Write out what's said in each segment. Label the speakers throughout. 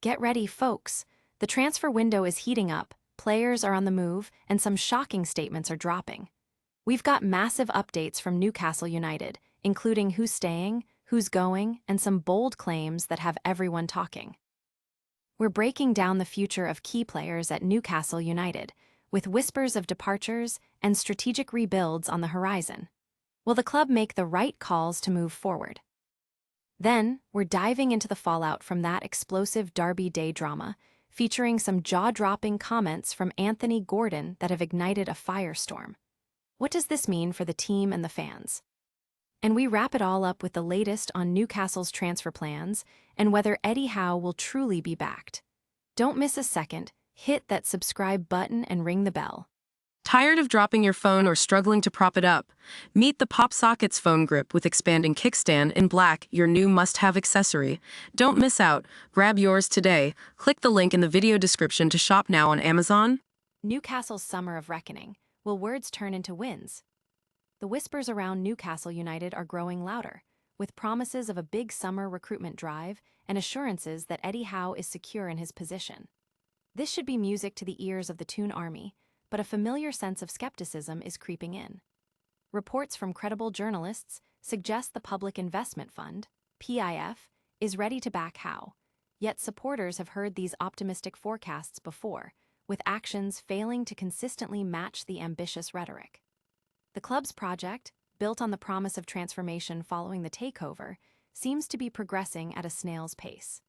Speaker 1: Get ready, folks. The transfer window is heating up, players are on the move, and some shocking statements are dropping. We've got massive updates from Newcastle United, including who's staying, who's going, and some bold claims that have everyone talking. We're breaking down the future of key players at Newcastle United, with whispers of departures and strategic rebuilds on the horizon. Will the club make the right calls to move forward? Then, we're diving into the fallout from that explosive Derby Day drama, featuring some jaw-dropping comments from Anthony Gordon that have ignited a firestorm. What does this mean for the team and the fans? And we wrap it all up with the latest on Newcastle's transfer plans and whether Eddie Howe will truly be backed. Don't miss a second, hit that subscribe button and ring the bell.
Speaker 2: Tired of dropping your phone or struggling to prop it up? Meet the PopSockets phone grip with expanding kickstand in black, your new must-have accessory. Don't miss out. Grab yours today. Click the link in the video description to shop now on Amazon.
Speaker 1: Newcastle's summer of reckoning. Will words turn into wins? The whispers around Newcastle United are growing louder, with promises of a big summer recruitment drive and assurances that Eddie Howe is secure in his position. This should be music to the ears of the Toon Army, but a familiar sense of skepticism is creeping in. Reports from credible journalists suggest the Public Investment Fund, PIF, is ready to back Howe, yet supporters have heard these optimistic forecasts before, with actions failing to consistently match the ambitious rhetoric. The club's project, built on the promise of transformation following the takeover, seems to be progressing at a snail's pace.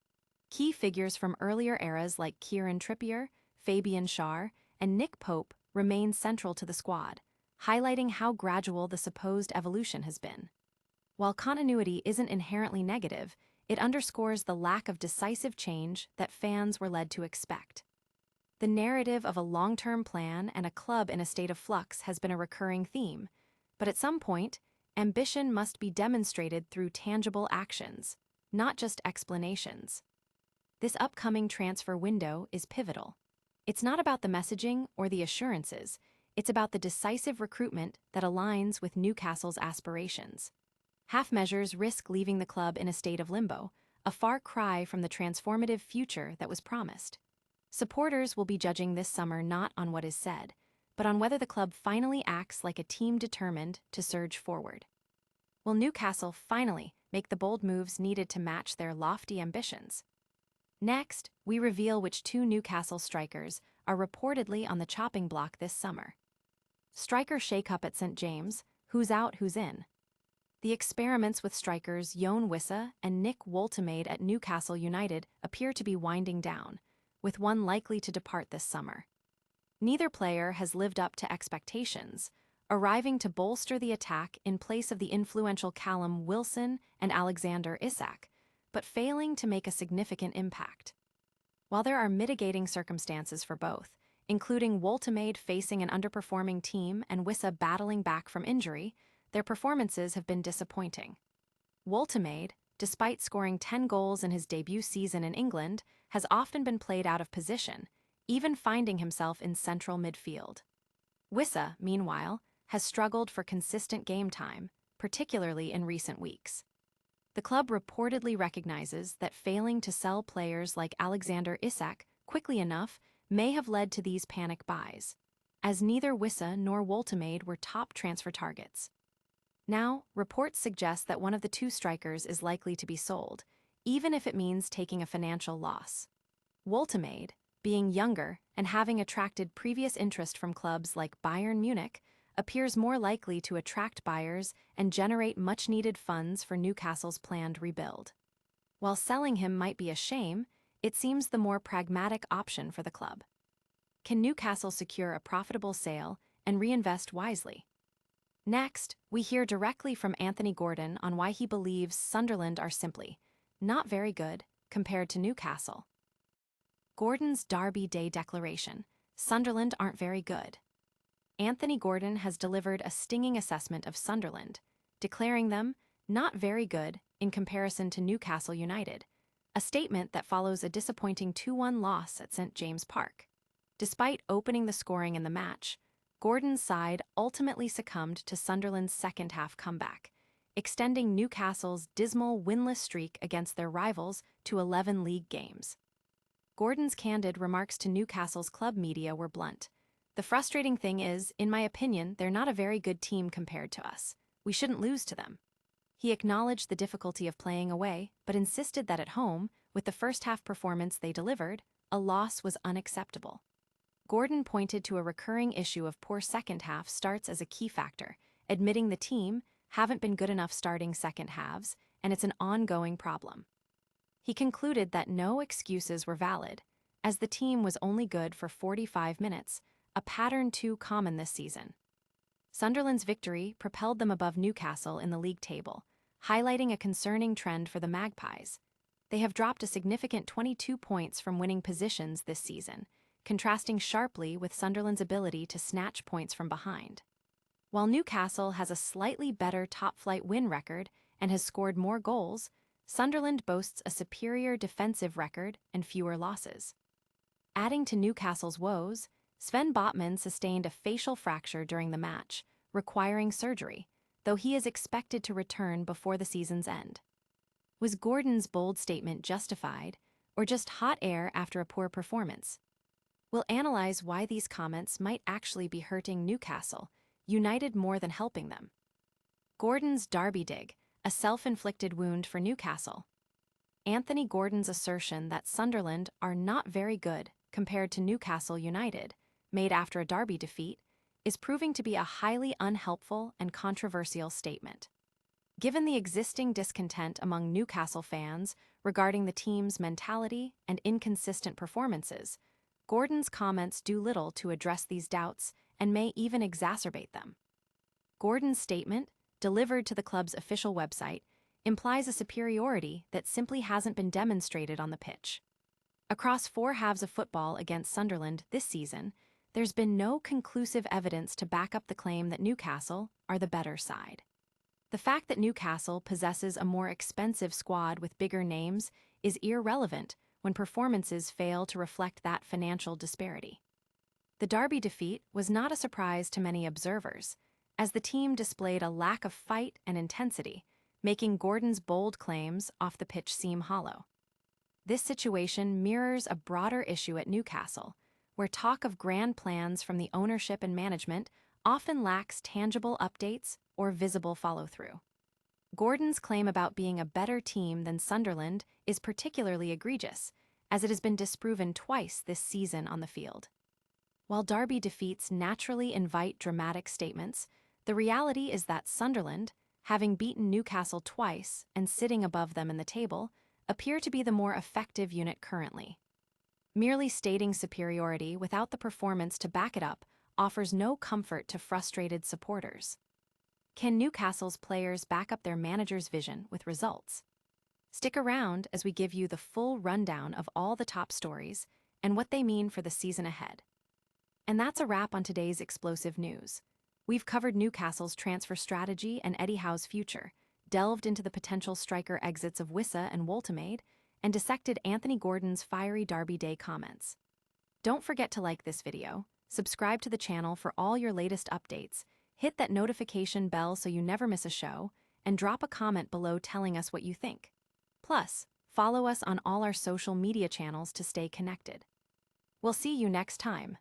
Speaker 1: Key figures from earlier eras like Kieran Trippier, Fabian Schär, and Nick Pope remain central to the squad, highlighting how gradual the supposed evolution has been. While continuity isn't inherently negative, it underscores the lack of decisive change that fans were led to expect. The narrative of a long-term plan and a club in a state of flux has been a recurring theme, but at some point, ambition must be demonstrated through tangible actions, not just explanations. This upcoming transfer window is pivotal. It's not about the messaging or the assurances, it's about the decisive recruitment that aligns with Newcastle's aspirations. Half measures risk leaving the club in a state of limbo, a far cry from the transformative future that was promised. Supporters will be judging this summer not on what is said, but on whether the club finally acts like a team determined to surge forward. Will Newcastle finally make the bold moves needed to match their lofty ambitions? Next, we reveal which two Newcastle strikers are reportedly on the chopping block this summer. Striker shake-up at St. James, who's out, who's in. The experiments with strikers Jon Wissa and Nick Woltemade at Newcastle United appear to be winding down, with one likely to depart this summer. Neither player has lived up to expectations, arriving to bolster the attack in place of the influential Callum Wilson and Alexander Isak, but failing to make a significant impact. While there are mitigating circumstances for both, including Woltemade facing an underperforming team and Wissa battling back from injury, their performances have been disappointing. Woltemade, despite scoring 10 goals in his debut season in England, has often been played out of position, even finding himself in central midfield. Wissa, meanwhile, has struggled for consistent game time, particularly in recent weeks. The club reportedly recognizes that failing to sell players like Alexander Isak quickly enough may have led to these panic buys, as neither Wissa nor Woltemade were top transfer targets. Now, reports suggest that one of the two strikers is likely to be sold, even if it means taking a financial loss. Woltemade, being younger and having attracted previous interest from clubs like Bayern Munich, appears more likely to attract buyers and generate much-needed funds for Newcastle's planned rebuild. While selling him might be a shame, it seems the more pragmatic option for the club. Can Newcastle secure a profitable sale and reinvest wisely? Next, we hear directly from Anthony Gordon on why he believes Sunderland are simply not very good compared to Newcastle. Gordon's Derby Day declaration: Sunderland aren't very good. Anthony Gordon has delivered a stinging assessment of Sunderland, declaring them not very good in comparison to Newcastle United, a statement that follows a disappointing 2-1 loss at St. James Park. Despite opening the scoring in the match, Gordon's side ultimately succumbed to Sunderland's second-half comeback, extending Newcastle's dismal winless streak against their rivals to 11 league games. Gordon's candid remarks to Newcastle's club media were blunt. "The frustrating thing is, in my opinion, they're not a very good team compared to us. We shouldn't lose to them." He acknowledged the difficulty of playing away, but insisted that at home, with the first-half performance they delivered, a loss was unacceptable. Gordon pointed to a recurring issue of poor second-half starts as a key factor, admitting the team haven't been good enough starting second halves, and it's an ongoing problem. He concluded that no excuses were valid, as the team was only good for 45 minutes, a pattern too common this season. Sunderland's victory propelled them above Newcastle in the league table, highlighting a concerning trend for the Magpies. They have dropped a significant 22 points from winning positions this season, contrasting sharply with Sunderland's ability to snatch points from behind. While Newcastle has a slightly better top-flight win record and has scored more goals, Sunderland boasts a superior defensive record and fewer losses. Adding to Newcastle's woes, Sven Botman sustained a facial fracture during the match, requiring surgery, though he is expected to return before the season's end. Was Gordon's bold statement justified, or just hot air after a poor performance? We'll analyze why these comments might actually be hurting Newcastle United more than helping them. Gordon's Derby dig, a self-inflicted wound for Newcastle. Anthony Gordon's assertion that Sunderland are not very good compared to Newcastle United, made after a Derby defeat, is proving to be a highly unhelpful and controversial statement. Given the existing discontent among Newcastle fans regarding the team's mentality and inconsistent performances, Gordon's comments do little to address these doubts and may even exacerbate them. Gordon's statement, delivered to the club's official website, implies a superiority that simply hasn't been demonstrated on the pitch. Across 4 halves of football against Sunderland this season, there's been no conclusive evidence to back up the claim that Newcastle are the better side. The fact that Newcastle possesses a more expensive squad with bigger names is irrelevant when performances fail to reflect that financial disparity. The Derby defeat was not a surprise to many observers, as the team displayed a lack of fight and intensity, making Gordon's bold claims off the pitch seem hollow. This situation mirrors a broader issue at Newcastle, where talk of grand plans from the ownership and management often lacks tangible updates or visible follow-through. Gordon's claim about being a better team than Sunderland is particularly egregious, as it has been disproven twice this season on the field. While Derby defeats naturally invite dramatic statements, the reality is that Sunderland, having beaten Newcastle twice and sitting above them in the table, appear to be the more effective unit currently. Merely stating superiority without the performance to back it up offers no comfort to frustrated supporters. Can Newcastle's players back up their manager's vision with results? Stick around as we give you the full rundown of all the top stories and what they mean for the season ahead. And that's a wrap on today's explosive news. We've covered Newcastle's transfer strategy and Eddie Howe's future, delved into the potential striker exits of Wissa and Woltemade, and dissected Anthony Gordon's fiery Derby Day comments. Don't forget to like this video, subscribe to the channel for all your latest updates, hit that notification bell so you never miss a show, and drop a comment below telling us what you think. Plus, follow us on all our social media channels to stay connected. We'll see you next time.